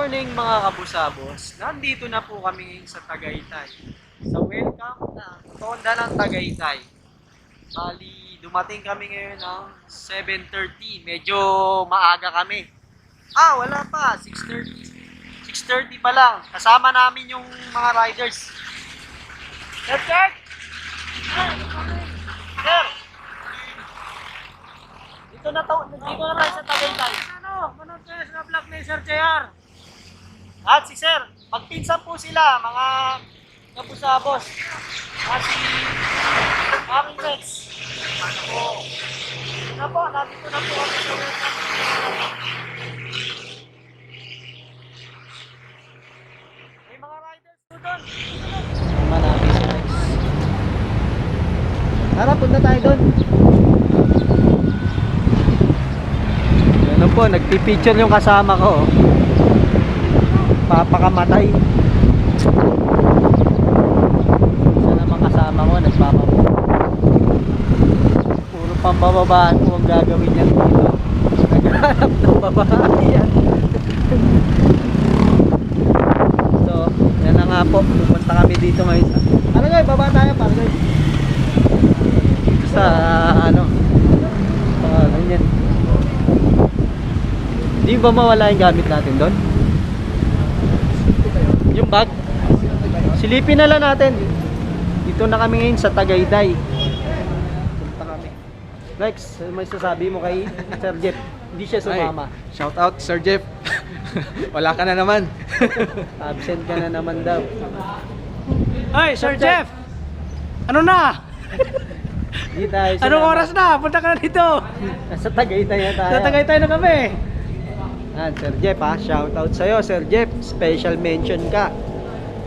morning mga kabusabos. Nandito na po kami ngayon sa Tagaytay. Sa welcome na Tonda ng Tagaytay. Bali, dumating kami ngayon ng 7:30. Medyo maaga kami. Wala pa. 6:30. 6:30 pa lang. Kasama namin yung mga riders. Sir, sir! Sir! Dito na tayo sa Tagaytay. Manood kayo sa vlog ni Sir JR. At si Sir, magpinsan po sila, mga kabusabos. At si Haring Rex. Na po, nandito na po kami sa welcome. May mga riders po doon. Marami si Rex. Tara, punta tayo doon. Ano po, nagpipicture yung kasama ko. Papakamatay. Isa naman kasama ko, nagpapapo. Puro pambababaan po ang gagawin niya dito. Naghahanap ng babae yan. So, yan na nga po. Pupunta kami dito ngayon. Ano guys, baba tayo para guys. Dito sa ano. Ganyan. Di ba mawala yung gamit natin doon? Yung bag? Silipin na lang natin. Dito na kami ngayon sa Tagaytay. Punta kami. Lex, may sasabi mo kay Sir Jeff? Hindi siya sumama. Shout out Sir Jeff. Wala ka na naman. Absent ka na naman daw. Ay, Sir Jeff. Ano na? Hindi tayo Anong sinama. oras na? Punta ka na dito. Nasa Tagaytay na tayo. Tatagay tayo na kami. Sir Jeff ha, shout out sa'yo Sir Jeff, special mention ka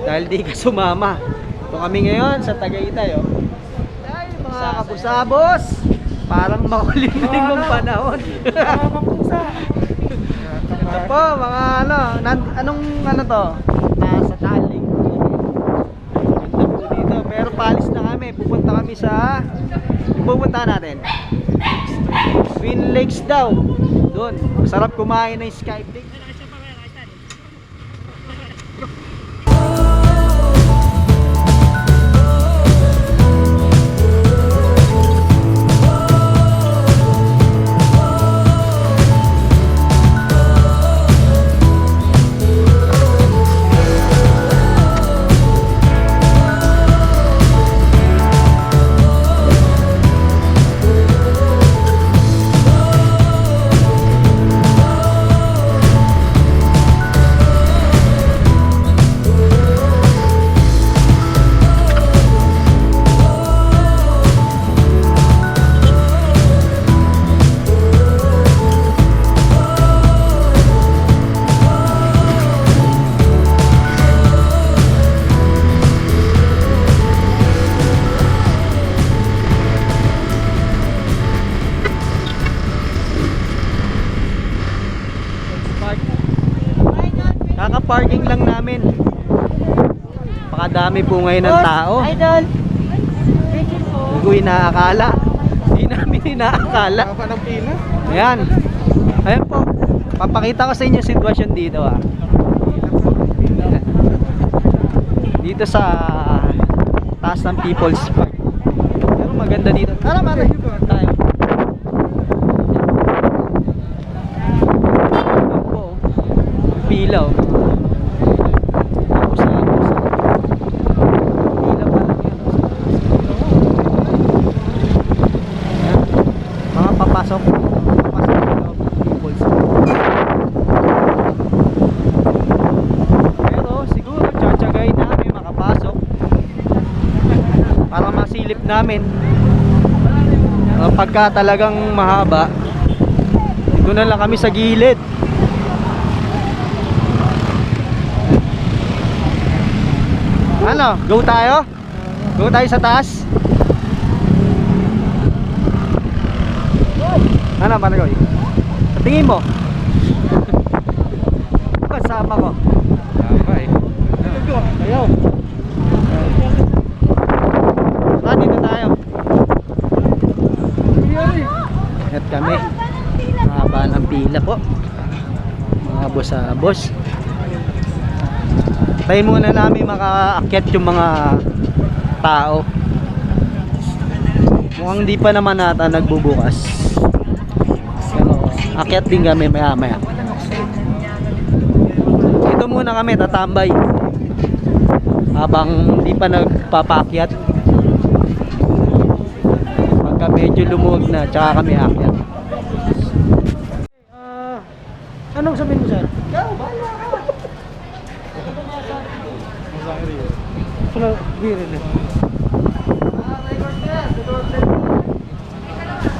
dahil di ka sumama. Ito kami ngayon sa Tagaytay ay mga kabusabos, parang makulimlim ng panahon. Ito po mga anong ano to, nasa Taling dito, pero palis na kami, pupunta kami sa pupunta natin Twin Lakes daw. Doon, masarap kumain ng skype. Kaka-parking lang namin. Pakadami po ngayon ng tao. Idol. Hindi ko inaakala. Hindi namin inaakala. Haba ng pila. Ayan. Ayan po. Papakita ko sa inyo yung sitwasyon dito Dito sa taas ng People's Park. Pero maganda dito. Tara, mara. Tayo. Ayan po. Pila papasok pero siguro tsatsagayin namin makapasok para masilip namin pagka talagang mahaba dito na lang kami sa gilid. Ano, go tayo? Go tayo sa taas? Ano ba nagoy? Tingin mo? Kasama ko. Ayaw. Dito tayo. At kami. Mahaba ng pila po. Mga boss. Tayo muna namin makaakyat yung mga tao. Mukhang di pa naman nata nagbubukas. Pero akyat din kami maya maya. Dito muna kami tatambay habang di pa nagpapakyat. Pagka medyo lumuwag na tsaka kami akyat. Anong sabihin mo, sir? Ikaw, bahala ka. Wala, biro na.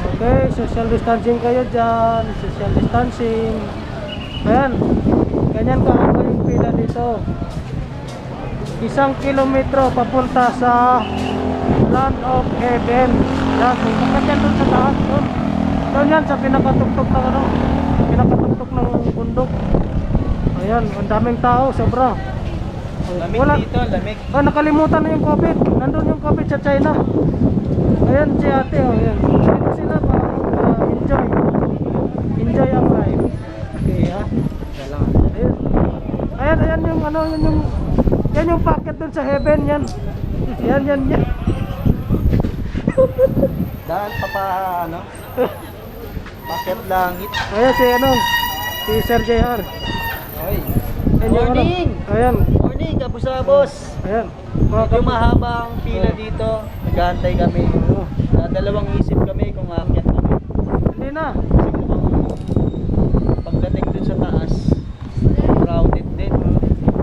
Okay, social distancing kayo dyan. Social distancing. Ayan. Ganyan kahaba yung pila dito. 1 kilometro papunta sa Land of Heaven. Yan, pagkat yan doon sa taas. Doon yan sa pinakatuktok ng ano. Pinakatuktok ng bundok. Ayan, ang daming tao, sobra. Lamig dito, lamig. Oh, nakalimutan na yung COVID. Nandun yung COVID sa China. Ayan si ate, oh, ayan. Dito sila para enjoy. Enjoy ang life. Okay, ha? Ayan. Ayan yung ano, yan yung packet dun sa heaven, yan. Yan. Daan pa ano? Packet langit. Ayan si Sir JR. Oy. Ayan yung ano. Morning! Ayan. Morning, kabusabos! Ayan. Medyo mahaba ang pila dito. Nag-aantay kami. Dalawang isip kami kung aakyat kami. Hindi na. Kasi mukhang pagdating dun sa taas, crowded din.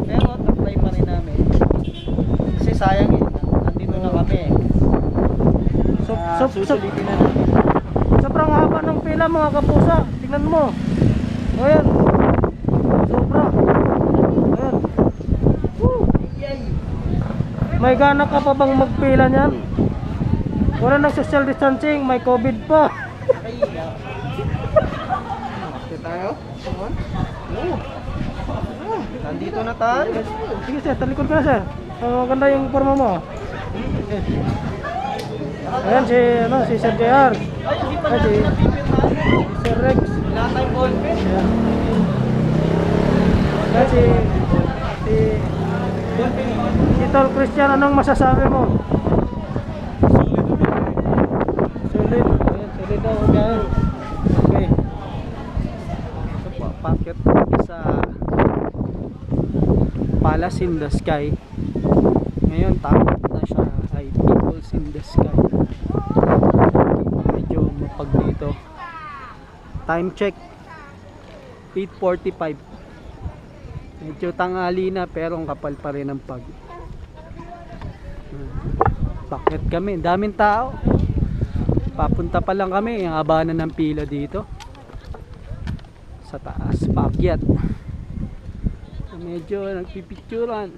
Pero tatry pa rin namin. Kasi sayang eh. Nandito na kami. Susulitin na namin. Sobrang haba ng pila mga kapusa. Tingnan mo. Ayan. Sobra. Ayan. Woo. May gana ka pa bang magpila niyan? Wala nang social distancing, may COVID pa. Bakit tayo? Nandito na tayo. Sige sir, talikod ka na sir. Maganda yung forma mo. Ayan si Sir JR. Ayan si Sir Rex. Wala tayong ballpen. Ayan. Ayan si Tol Christian, anong masasabi mo? Solid. Ayan, solid daw. Ayan. Okay. Ito po, packet sa Palace in the Sky. Ngayon, takot na siya ay Peoples in the Sky. Medyo mapag dito. Time check 8:45. Medyo tanghali na pero ang kapal pa rin ang pag. Bakit kami? Daming tao. Papunta pa lang kami. Ang haba na ng pila dito. Sa taas. Paakyat. Medyo nagpipicturan.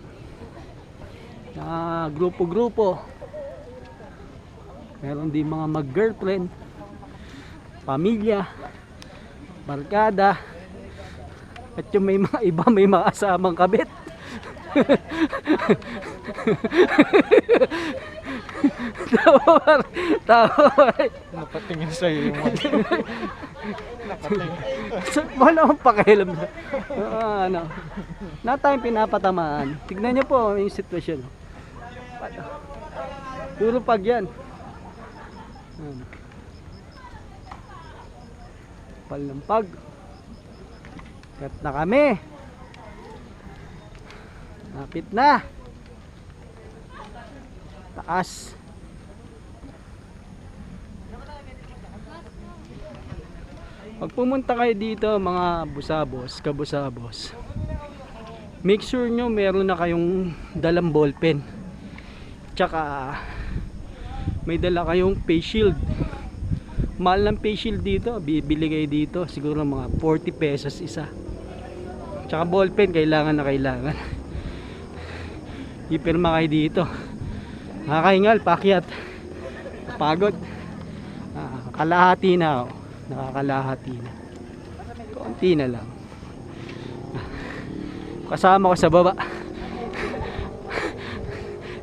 Na grupo-grupo. Meron din mga mag-girlfriend. Pamilya. Barkada. At yung may mga iba may mga asamang kabit. Tawa. Nakatingin sa'yo yung Wala akong pakialam na. Ano. Na tayong pinapatamaan. Tignan niyo po yung sitwasyon. Puro pag yan. Pal ng pag. Kat na kami. Napit na. Taas. Pag pumunta kayo dito mga busabos, kabusabos, make sure nyo meron na kayong dalang ballpen. Tsaka may dala kayong face shield. Mahal ng face shield dito, bibili kayo dito siguro mga 40 pesos isa. Tsaka ballpen kailangan na kailangan. Ipirma kayo dito. Nakakahingal, pakyat. Pagod. Kalahati na ako. Nakakalahati na. Konti na lang. Kasama ko sa baba.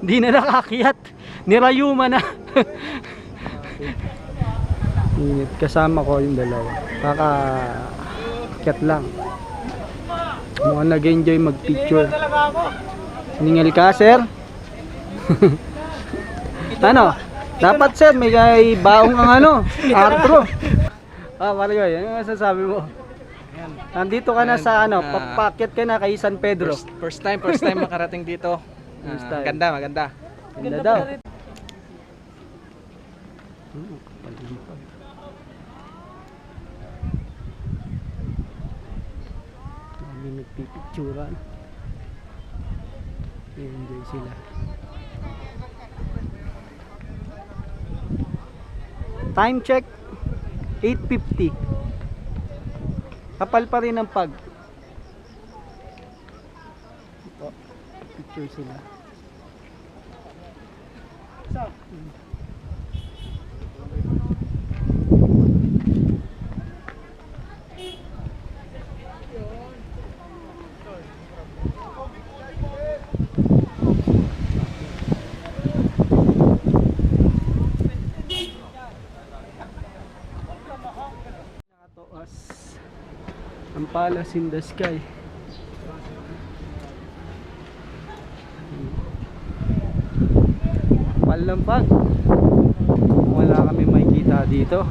Hindi na nakakyat. Nirayuma na. Kasama ko yung dalawa. Kakakyat lang. Mukhang nag-enjoy mag-picture. Ningil ka, sir? Ano? Dapat, sir, may baong ang ano, Arturo. Mario, yan yung masasabi mo. Nandito ka na sa ano, papakyat ka na kay San Pedro. First time makarating dito. First time. Maganda, maganda. Ganda daw. Dami nagpipicturan. Enjoy sila. Time check 8:50. Kapal pa rin ang pag. Ito, picture sila. Nakatoas ang Palace in the Sky. Palampag. Wala kami makikita dito.